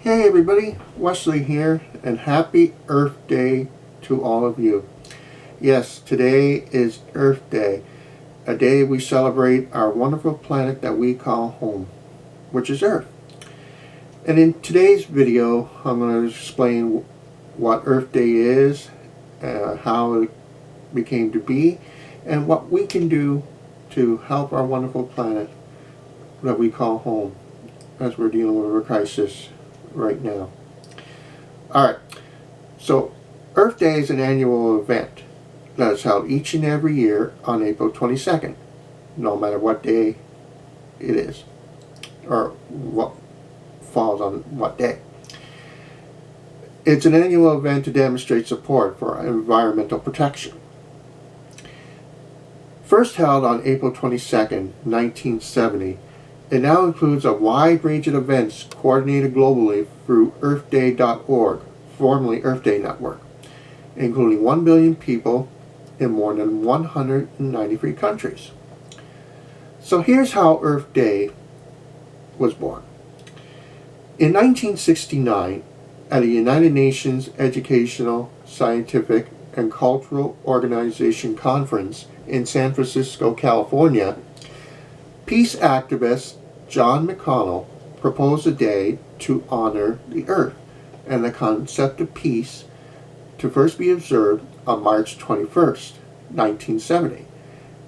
Hey everybody, Wesley here, and happy Earth Day to all of you. Yes, today is Earth Day, a day we celebrate our wonderful planet that we call home, which is Earth. And in today's video, I'm going to explain what Earth Day is, how it became to be, and what we can do to help our wonderful planet that we call home as we're dealing with a crisis right now. Alright, so Earth Day is an annual event that is held each and every year on April 22nd, no matter what day it is, or what falls on what day. It's an annual event to demonstrate support for environmental protection. First held on April 22nd, 1970, it now includes a wide range of events coordinated globally through EarthDay.org, formerly Earth Day Network, including 1 billion people in more than 193 countries. So here's how Earth Day was born. In 1969, at a United Nations Educational, Scientific, and Cultural Organization conference in San Francisco, California, peace activist John McConnell proposed a day to honor the Earth and the concept of peace to first be observed on March 21st, 1970,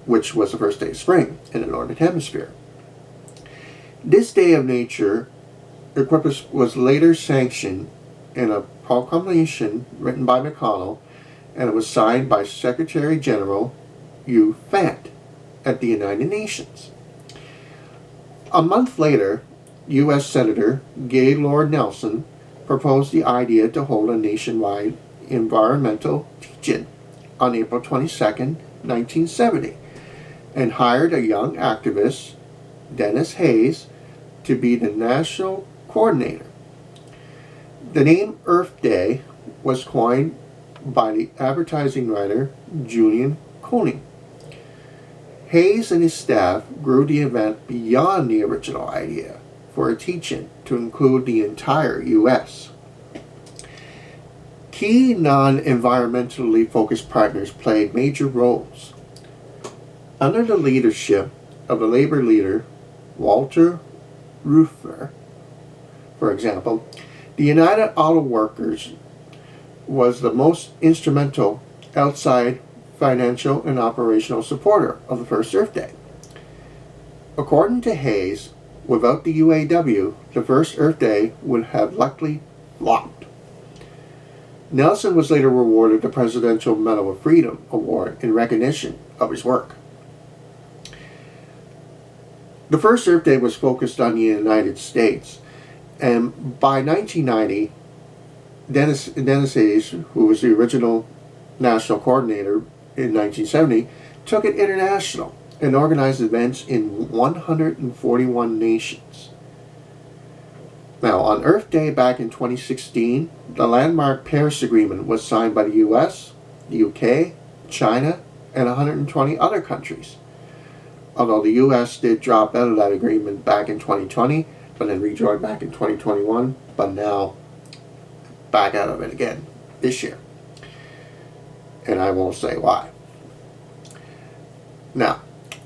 which was the first day of spring in the Northern Hemisphere. This day of nature was later sanctioned in a proclamation written by McConnell, and it was signed by Secretary General U. Fant at the United Nations. A month later, U.S. Senator Gaylord Nelson proposed the idea to hold a nationwide environmental teach-in on April 22, 1970, and hired a young activist, Denis Hayes, to be the national coordinator. The name Earth Day was coined by the advertising writer Julian Koenig. Hayes and his staff grew the event beyond the original idea for a teach-in to include the entire U.S. Key non-environmentally focused partners played major roles. Under the leadership of the labor leader Walter Reuther, for example, the United Auto Workers was the most instrumental outside financial and operational supporter of the first Earth Day. According to Hayes, without the UAW, the first Earth Day would have likely flopped. Nelson was later awarded the Presidential Medal of Freedom Award in recognition of his work. The first Earth Day was focused on the United States, and by 1990, Denis Hayes, who was the original national coordinator in 1970, took it international and organized events in 141 nations. Now, on Earth Day back in 2016, the landmark Paris Agreement was signed by the US, the UK, China, and 120 other countries. Although the US did drop out of that agreement back in 2020, but then rejoined back in 2021, but now back out of it again this year. And I won't say why. Now,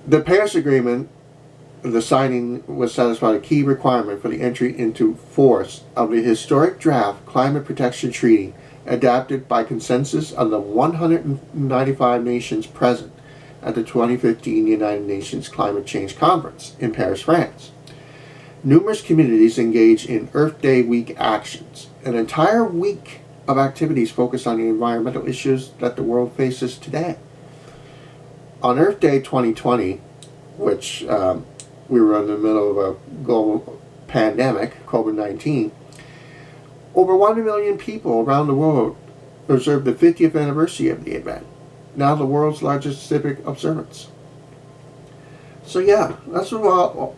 the Paris Agreement, the signing was satisfied a key requirement for the entry into force of the historic draft Climate Protection Treaty, adopted by consensus of the 195 nations present at the 2015 United Nations Climate Change Conference in Paris, France. Numerous communities engaged in Earth Day week actions, an entire week of activities focused on the environmental issues that the world faces today. On Earth Day 2020, which we were in the middle of a global pandemic, COVID-19, over 1 million people around the world observed the 50th anniversary of the event, now the world's largest civic observance. So yeah, that's what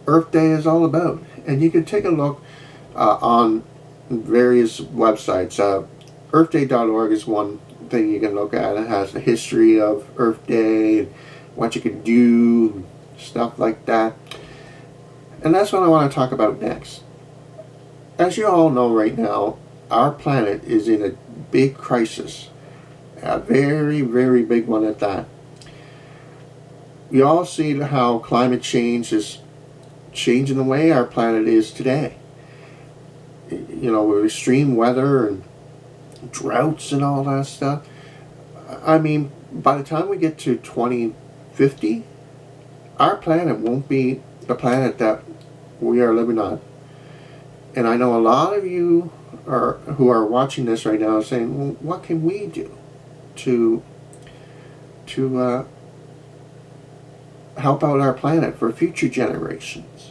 Earth Day is all about. And you can take a look on various websites. EarthDay.org is one thing you can look at. It has the history of Earth Day and what you can do, stuff like that. And that's what I want to talk about next. as you all know right now, our planet is in a big crisis. A very, very big one at that. We all see how climate change is changing the way our planet is today. You know, with extreme weather and droughts and all that stuff. I mean, by the time we get to 2050, our planet won't be the planet that we are living on. And I know a lot of you who are watching this right now are saying, well, what can we do to help out our planet for future generations?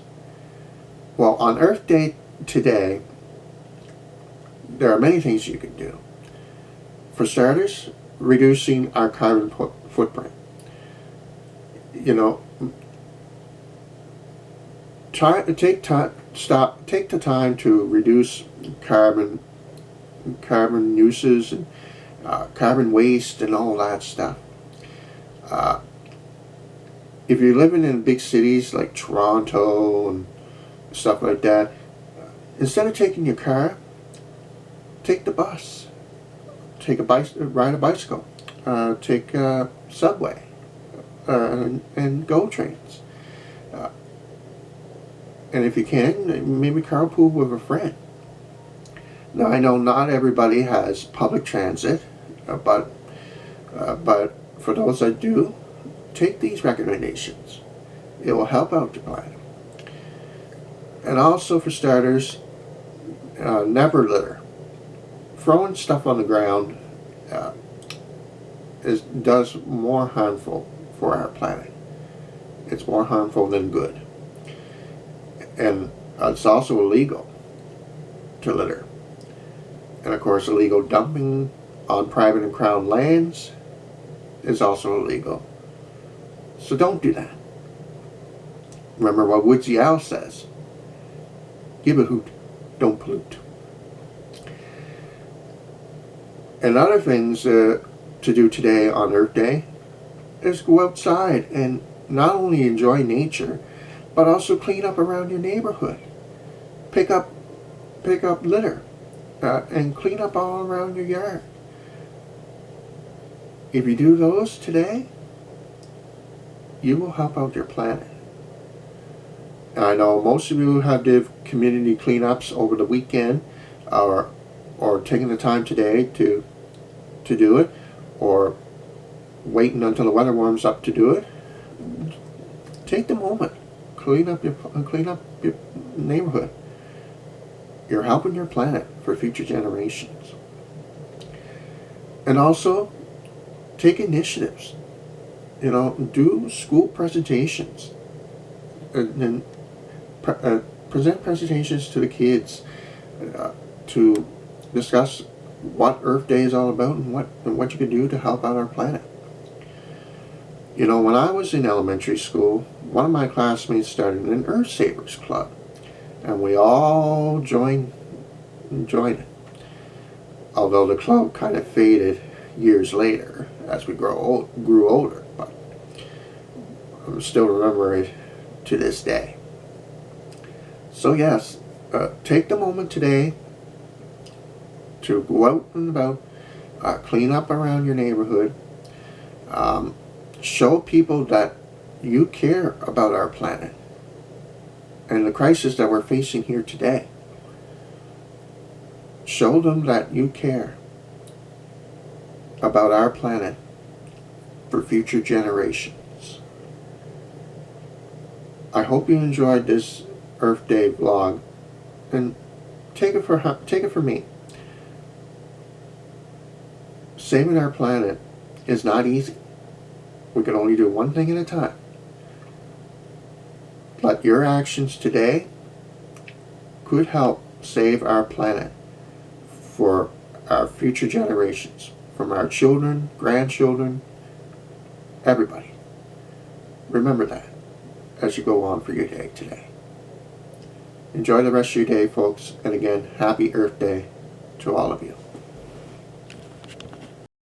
Well, on Earth Day today, there are many things you can do. For starters, reducing our carbon footprint. You know, take the time to reduce carbon uses and carbon waste and all that stuff. If you're living in big cities like Toronto and stuff like that, instead of taking your car, take the bus, ride a bicycle, take a subway, and GO trains. And if you can, maybe carpool with a friend. Now, I know not everybody has public transit, but for those that do, take these recommendations. It will help out the planet. And also, for starters, never litter. Throwing stuff on the ground does more harmful for our planet. It's more harmful than good. And it's also illegal to litter. And of course, illegal dumping on private and crown lands is also illegal. So don't do that. Remember what Woodsy Owl says. Give a hoot, don't pollute. And other things to do today on Earth Day is go outside and not only enjoy nature, but also clean up around your neighborhood. Pick up litter and clean up all around your yard. If you do those today, you will help out your planet. And I know most of you have did community cleanups over the weekend, or taking the time today to do it, or waiting until the weather warms up to do it. Take the moment, clean up your neighborhood. You're helping your planet for future generations. And also, take initiatives. You know, do school presentations and present presentations to the kids to discuss what Earth Day is all about and what you can do to help out our planet. You know, when I was in elementary school, one of my classmates started an Earth Savers Club, and we all joined it. Although the club kind of faded years later as we grew older, but I still remember it to this day. So yes, take the moment today to go out and about, clean up around your neighborhood, show people that you care about our planet and the crisis that we're facing here today. Show them that you care about our planet for future generations. I hope you enjoyed this Earth Day vlog, and take it from me. Saving our planet is not easy. We can only do one thing at a time. But your actions today could help save our planet for our future generations, from our children, grandchildren, everybody. Remember that as you go on for your day today. Enjoy the rest of your day, folks, and again, happy Earth Day to all of you.